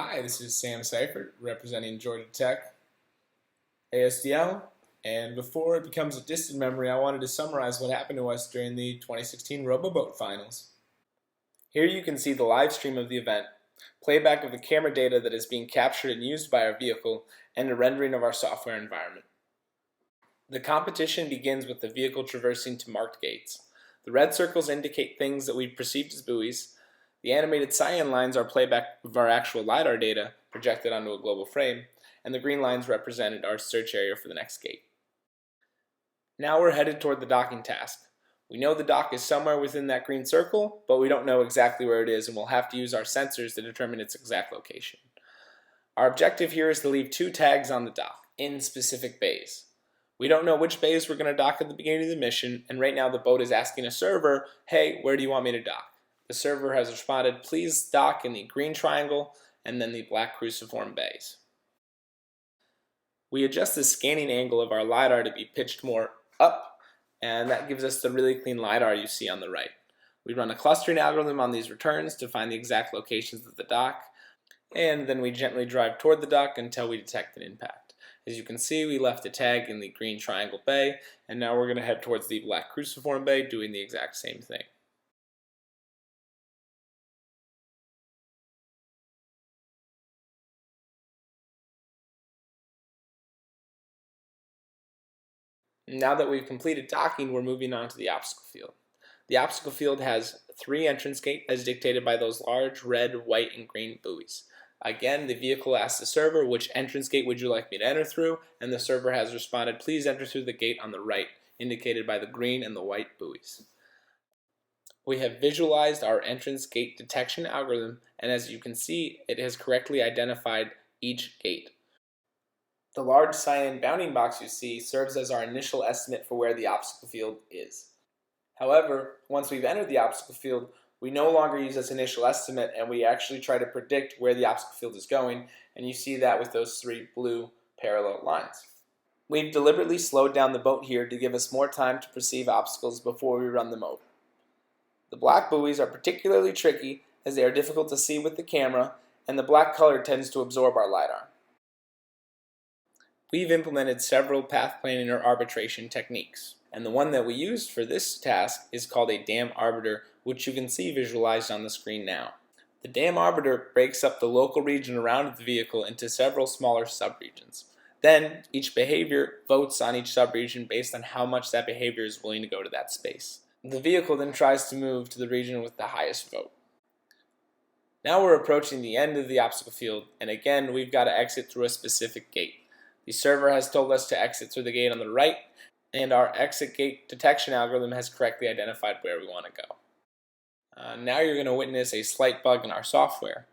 Hi, this is Sam Seifert representing Georgia Tech ASDL. And before it becomes a distant memory, I wanted to summarize what happened to us during the 2016 Roboboat finals. Here you can see the live stream of the event, playback of the camera data that is being captured and used by our vehicle, and a rendering of our software environment. The competition begins with the vehicle traversing to marked gates. The red circles indicate things that we perceived as buoys. The animated cyan lines are playback of our actual LiDAR data projected onto a global frame, and the green lines represented our search area for the next gate. Now we're headed toward the docking task. We know the dock is somewhere within that green circle, but we don't know exactly where it is, and we'll have to use our sensors to determine its exact location. Our objective here is to leave 2 tags on the dock in specific bays. We don't know which bays we're going to dock at the beginning of the mission, and right now the boat is asking a server, hey, where do you want me to dock? The server has responded, please dock in the green triangle and then the black cruciform bays. We adjust the scanning angle of our LiDAR to be pitched more up, and that gives us the really clean LiDAR you see on the right. We run a clustering algorithm on these returns to find the exact locations of the dock, and then we gently drive toward the dock until we detect an impact. As you can see, we left a tag in the green triangle bay, and now we're going to head towards the black cruciform bay doing the exact same thing. Now that we've completed docking, we're moving on to the obstacle field. The obstacle field has 3 entrance gates as dictated by those large red, white, and green buoys. Again, the vehicle asks the server, which entrance gate would you like me to enter through? And the server has responded, please enter through the gate on the right, indicated by the green and the white buoys. We have visualized our entrance gate detection algorithm, and as you can see, it has correctly identified each gate. The large cyan bounding box you see serves as our initial estimate for where the obstacle field is. However, once we've entered the obstacle field, we no longer use this initial estimate and we actually try to predict where the obstacle field is going, and you see that with those 3 blue parallel lines. We've deliberately slowed down the boat here to give us more time to perceive obstacles before we run them over. The black buoys are particularly tricky as they are difficult to see with the camera, and the black color tends to absorb our LiDAR. We've implemented several path planning or arbitration techniques, and the one that we used for this task is called a dam arbiter, which you can see visualized on the screen now. The dam arbiter breaks up the local region around the vehicle into several smaller subregions. Then, each behavior votes on each subregion based on how much that behavior is willing to go to that space. The vehicle then tries to move to the region with the highest vote. Now we're approaching the end of the obstacle field, and again we've got to exit through a specific gate. The server has told us to exit through the gate on the right, and our exit gate detection algorithm has correctly identified where we want to go. Now you're going to witness a slight bug in our software.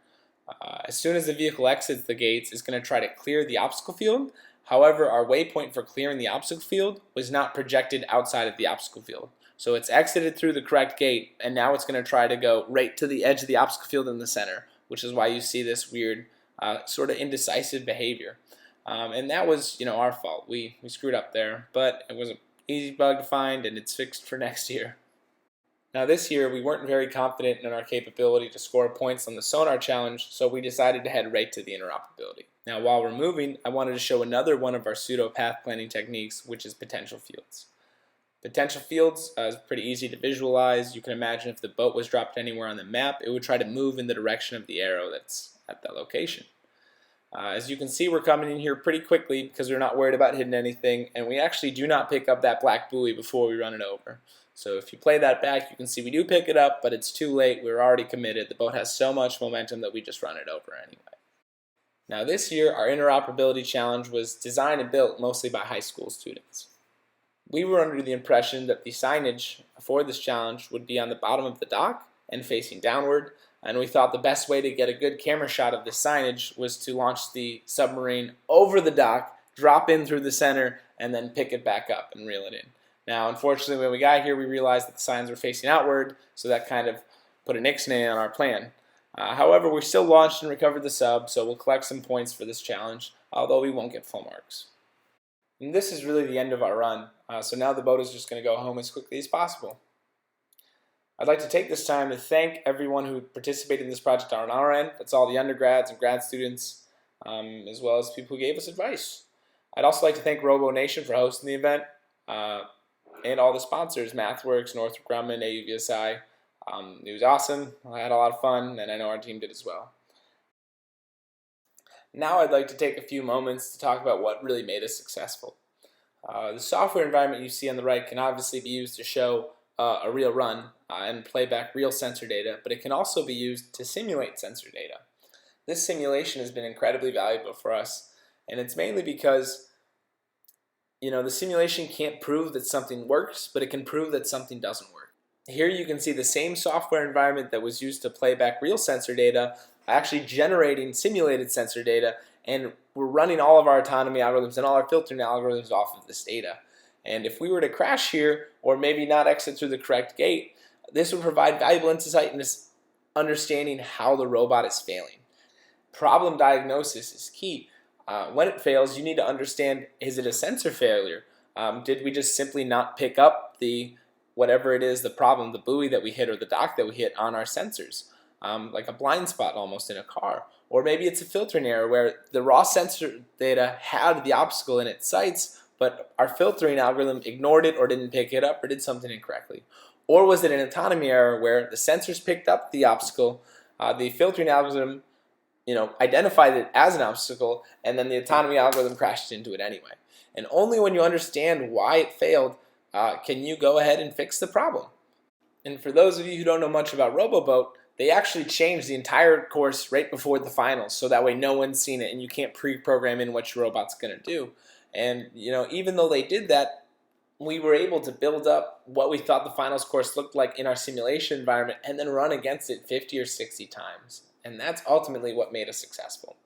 As soon as the vehicle exits the gates, it's going to try to clear the obstacle field. However, our waypoint for clearing the obstacle field was not projected outside of the obstacle field. So it's exited through the correct gate, and now it's going to try to go right to the edge of the obstacle field in the center, which is why you see this weird sort of indecisive behavior. And that was, our fault. We screwed up there, but it was an easy bug to find, and it's fixed for next year. Now this year, we weren't very confident in our capability to score points on the sonar challenge, so we decided to head right to the interoperability. Now while we're moving, I wanted to show another one of our pseudo path planning techniques, which is potential fields. Potential fields is pretty easy to visualize. You can imagine if the boat was dropped anywhere on the map, it would try to move in the direction of the arrow that's at that location. As you can see, we're coming in here pretty quickly because we're not worried about hitting anything, and we actually do not pick up that black buoy before we run it over. So if you play that back, you can see we do pick it up, but it's too late. We're already committed. The boat has so much momentum that we just run it over anyway. Now this year, our interoperability challenge was designed and built mostly by high school students. We were under the impression that the signage for this challenge would be on the bottom of the dock and facing downward, and we thought the best way to get a good camera shot of this signage was to launch the submarine over the dock, drop in through the center, and then pick it back up and reel it in. Now, unfortunately, when we got here, we realized that the signs were facing outward, so that kind of put an ixnay on our plan. However, we still launched and recovered the sub, so we'll collect some points for this challenge, although we won't get full marks. And this is really the end of our run, so now the boat is just going to go home as quickly as possible. I'd like to take this time to thank everyone who participated in this project on our end. That's all the undergrads and grad students, as well as people who gave us advice. I'd also like to thank Robo Nation for hosting the event, and all the sponsors, MathWorks, Northrop Grumman, AUVSI. It was awesome. I had a lot of fun, and I know our team did as well. Now I'd like to take a few moments to talk about what really made us successful. The software environment you see on the right can obviously be used to show a real run and play back real sensor data, but it can also be used to simulate sensor data. This simulation has been incredibly valuable for us, and it's mainly because the simulation can't prove that something works, but it can prove that something doesn't work. Here you can see the same software environment that was used to play back real sensor data actually generating simulated sensor data, and we're running all of our autonomy algorithms and all our filtering algorithms off of this data. And if we were to crash here, or maybe not exit through the correct gate, this would provide valuable insight into understanding how the robot is failing. Problem diagnosis is key. When it fails, you need to understand, is it a sensor failure? Did we just simply not pick up whatever it is, the problem, the buoy that we hit or the dock that we hit on our sensors? Like a blind spot almost in a car. Or maybe it's a filtering error where the raw sensor data had the obstacle in its sights, but our filtering algorithm ignored it or didn't pick it up or did something incorrectly. Or was it an autonomy error where the sensors picked up the obstacle, the filtering algorithm identified it as an obstacle, and then the autonomy algorithm crashed into it anyway. And only when you understand why it failed can you go ahead and fix the problem. And for those of you who don't know much about Roboboat, they actually changed the entire course right before the finals, so that way no one's seen it and you can't pre-program in what your robot's going to do. And even though they did that, we were able to build up what we thought the finals course looked like in our simulation environment and then run against it 50 or 60 times. And that's ultimately what made us successful.